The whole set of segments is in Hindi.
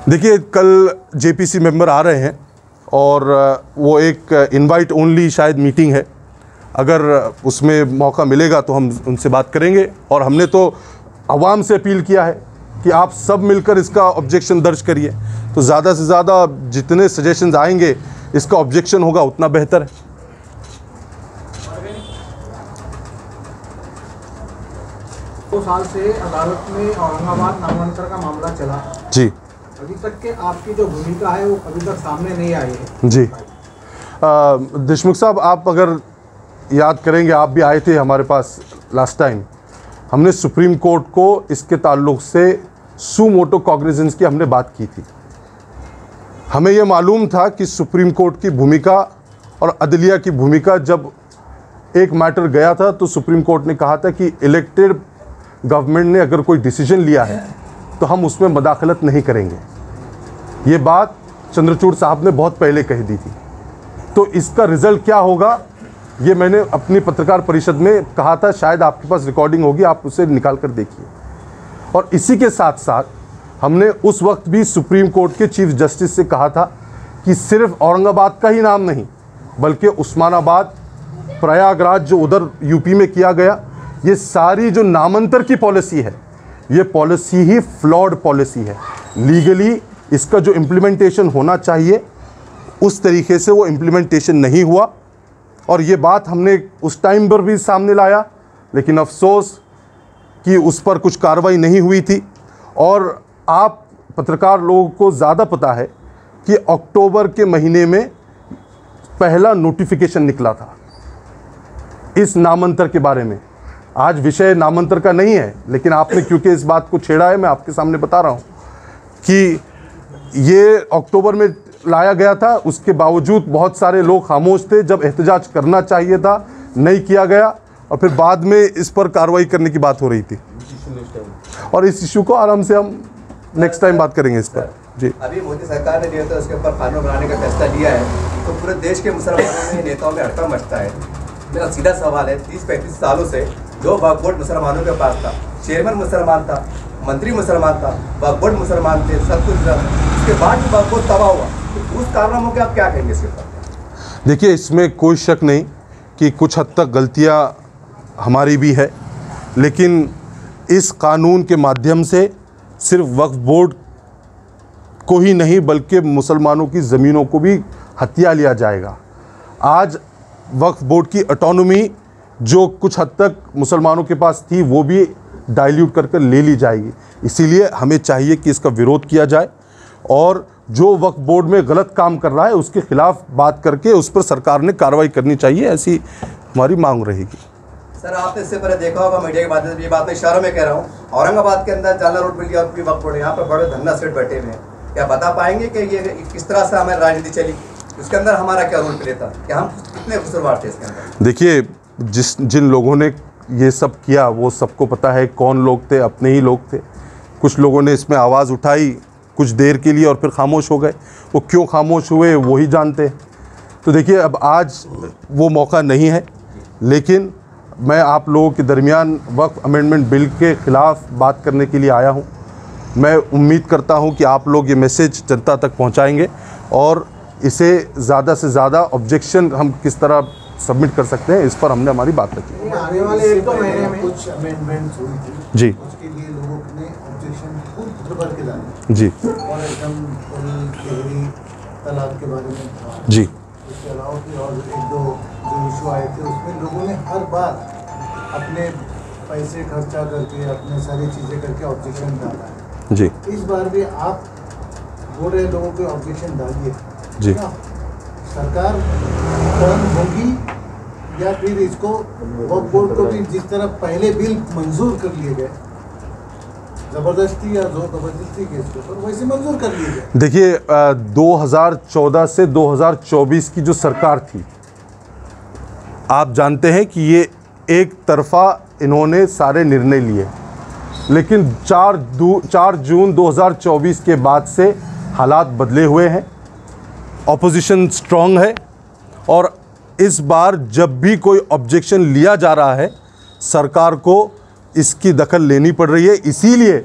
देखिए, कल जेपीसी मेंबर आ रहे हैं और वो एक इनवाइट ओनली शायद मीटिंग है। अगर उसमें मौका मिलेगा तो हम उनसे बात करेंगे। और हमने तो आवाम से अपील किया है कि आप सब मिलकर इसका ऑब्जेक्शन दर्ज करिए, तो ज़्यादा से ज़्यादा जितने सजेशंस आएंगे इसका ऑब्जेक्शन होगा उतना बेहतर है। 2 साल से अदालत में औरंगाबाद नामांतर का मामला चला जी। अभी तक के आपकी जो भूमिका है वो अभी तक सामने नहीं आई है। जी देशमुख साहब, आप अगर याद करेंगे, आप भी आए थे हमारे पास लास्ट टाइम। हमने सुप्रीम कोर्ट को इसके ताल्लुक से सू मोटो कॉग्निजेंस की हमने बात की थी। हमें यह मालूम था कि सुप्रीम कोर्ट की भूमिका और अदलिया की भूमिका, जब एक मैटर गया था तो सुप्रीम कोर्ट ने कहा था कि इलेक्टेड गवर्नमेंट ने अगर कोई डिसीजन लिया है तो हम उसमें मदाखलत नहीं करेंगे। ये बात चंद्रचूड़ साहब ने बहुत पहले कह दी थी। तो इसका रिज़ल्ट क्या होगा ये मैंने अपनी पत्रकार परिषद में कहा था, शायद आपके पास रिकॉर्डिंग होगी, आप उसे निकाल कर देखिए। और इसी के साथ साथ हमने उस वक्त भी सुप्रीम कोर्ट के चीफ जस्टिस से कहा था कि सिर्फ औरंगाबाद का ही नाम नहीं बल्कि उस्मानाबाद, प्रयागराज जो उधर यूपी में किया गया, ये सारी जो नामांतर की पॉलिसी है ये पॉलिसी ही फ्लॉड पॉलिसी है। लीगली इसका जो इम्प्लीमेंटेशन होना चाहिए उस तरीके से वो इम्प्लीमेंटेशन नहीं हुआ। और ये बात हमने उस टाइम पर भी सामने लाया, लेकिन अफसोस कि उस पर कुछ कार्रवाई नहीं हुई थी। और आप पत्रकार लोगों को ज़्यादा पता है कि अक्टूबर के महीने में पहला नोटिफिकेशन निकला था इस नामांतर के बारे में। आज विषय नामांतर का नहीं है, लेकिन आपने क्योंकि इस बात को छेड़ा है, मैं आपके सामने बता रहा हूँ कि ये अक्टूबर में लाया गया था। उसके बावजूद बहुत सारे लोग खामोश थे जब एहतजाज करना चाहिए था, नहीं किया गया। और फिर बाद में इस पर कार्रवाई करने की बात हो रही थी। और इस इशू को आराम से हम नेक्स्ट टाइम बात करेंगे इस पर। जी, अभी मोदी सरकार ने जो है उसके ऊपर कानून बनाने का फैसला लिया है, तो पूरे देश के मुसलमानों में नेताओं में हड़कंप मचता है। मेरा सीधा सवाल है, 30-35 सालों से जो वक्फ बोर्ड मुसलमानों के पास था, चेयरमैन मुसलमान था, मंत्री मुसलमान था, वक्फ बोर्ड मुसलमान थे, सब कुछ था, उसके बाद भी वक्फ बोर्ड तबाह हुआ, तो उस कारनामों के आप क्या कहेंगे इसके ऊपर? देखिए, इसमें कोई शक नहीं कि कुछ हद तक गलतियां हमारी भी है, लेकिन इस कानून के माध्यम से सिर्फ वक्फ बोर्ड को ही नहीं बल्कि मुसलमानों की ज़मीनों को भी हथिया लिया जाएगा। आज वक्फ बोर्ड की ऑटोनॉमी जो कुछ हद तक मुसलमानों के पास थी वो भी डाइल्यूट कर ले ली जाएगी। इसीलिए हमें चाहिए कि इसका विरोध किया जाए और जो वक्फ बोर्ड में गलत काम कर रहा है उसके खिलाफ बात करके उस पर सरकार ने कार्रवाई करनी चाहिए, ऐसी हमारी मांग रहेगी। सर, आपने इससे पहले देखा होगा मीडिया के माध्यम से, ये बात मैं इशारों में कह रहा हूँ, औरंगाबाद के अंदर जालना रोड मिल गया वक्फ बोर्ड, यहाँ पर बड़े धन्ना सेठ बैठे हुए हैं। क्या बता पाएंगे कि ये किस तरह से हमारी राजनीति चली, उसके अंदर हमारा क्या रोल प्ले था, कि हम कितने कसूरवार थे इसके अंदर? देखिए, जिन लोगों ने ये सब किया वो सबको पता है कौन लोग थे, अपने ही लोग थे। कुछ लोगों ने इसमें आवाज़ उठाई कुछ देर के लिए और फिर खामोश हो गए। वो क्यों खामोश हुए वो ही जानते हैं। तो देखिए, अब आज वो मौका नहीं है, लेकिन मैं आप लोगों के दरमियान वक्फ अमेंडमेंट बिल के ख़िलाफ़ बात करने के लिए आया हूँ। मैं उम्मीद करता हूँ कि आप लोग ये मैसेज जनता तक पहुँचाएँगे और इसे ज़्यादा से ज़्यादा ऑब्जेक्शन हम किस तरह सबमिट कर सकते हैं इस पर हमने हमारी बात रखी। आने वाले 1-2 महीने में कुछ अमेंडमेंट्स हुई थी जी, उसके लिए लोगों ने ऑब्जेक्शन खुद भर के डाले जी, और एकदम गहरी तलाक के बारे में था। जी, उसके अलावा फिर और 1-2 जो इशू आए थे उसमें लोगों ने हर बार अपने पैसे खर्चा करके अपने सारी चीज़ें करके ऑब्जेक्शन डाला है। जी, इस बार भी आप बोल रहे लोगों के ऑब्जेक्शन डालिए जी। सरकार टर्न होगी या फिर इसको वक्फ बोर्ड को भी जिस तरह पहले बिल मंजूर कर लिए गए जबरदस्ती या जोर जबरदस्ती के इसके ऊपर वैसे मंजूर कर लिए गए। देखिए, 2014 से 2024 की जो सरकार थी, आप जानते हैं कि ये एक तरफा इन्होंने सारे निर्णय लिए, लेकिन 4 जून 2024 के बाद से हालात बदले हुए हैं। ऑपोजिशन स्ट्रांग है और इस बार जब भी कोई ऑब्जेक्शन लिया जा रहा है सरकार को इसकी दखल लेनी पड़ रही है। इसीलिए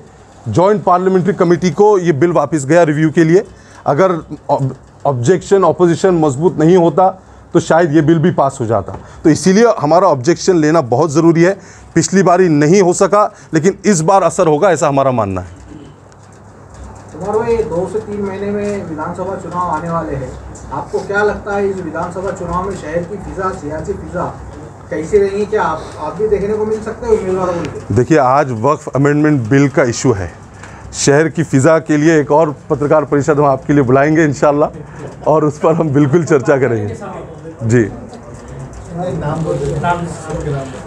जॉइंट पार्लियामेंट्री कमेटी को ये बिल वापस गया रिव्यू के लिए। अगर ऑब्जेक्शन ऑपोजिशन मजबूत नहीं होता तो शायद ये बिल भी पास हो जाता। तो इसीलिए हमारा ऑब्जेक्शन लेना बहुत ज़रूरी है। पिछली बारी नहीं हो सका, लेकिन इस बार असर होगा, ऐसा हमारा मानना है। तुम्हारे 2 से 3 महीने में विधानसभा चुनाव आने वाले हैं, आपको क्या लगता है इस विधानसभा चुनाव में शहर की फिजा, सियासी फिजा कैसी रहेगी? क्या आप भी देखने को मिल सकते हैं उम्मीदवारों को? देखिए, आज वक्फ अमेंडमेंट बिल का इशू है। शहर की फ़िज़ा के लिए एक और पत्रकार परिषद हम आपके लिए बुलाएंगे इंशाल्लाह, और उस पर हम बिल्कुल चर्चा करेंगे। जी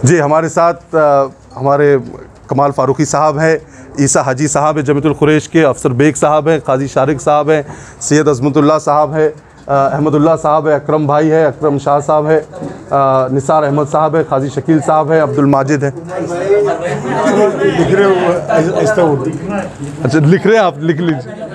जी, हमारे साथ हमारे कमाल फ़ारूकी साहब हैं, ईसा हाजी साहब हैं जमीयतुल कुरैश के, अफसर बेग साहब हैं, काजी शारिक साहब हैं, सैयद अज़मतुल्लाह साहब है, अहमदुल्लाह साहब है, अकरम भाई है, अकरम शाह साहब है, निसार अहमद साहब है, काजी शकील साहब है, अब्दुल माजिद है। अच्छा, लिख रहे हैं आप, लिख लीजिए।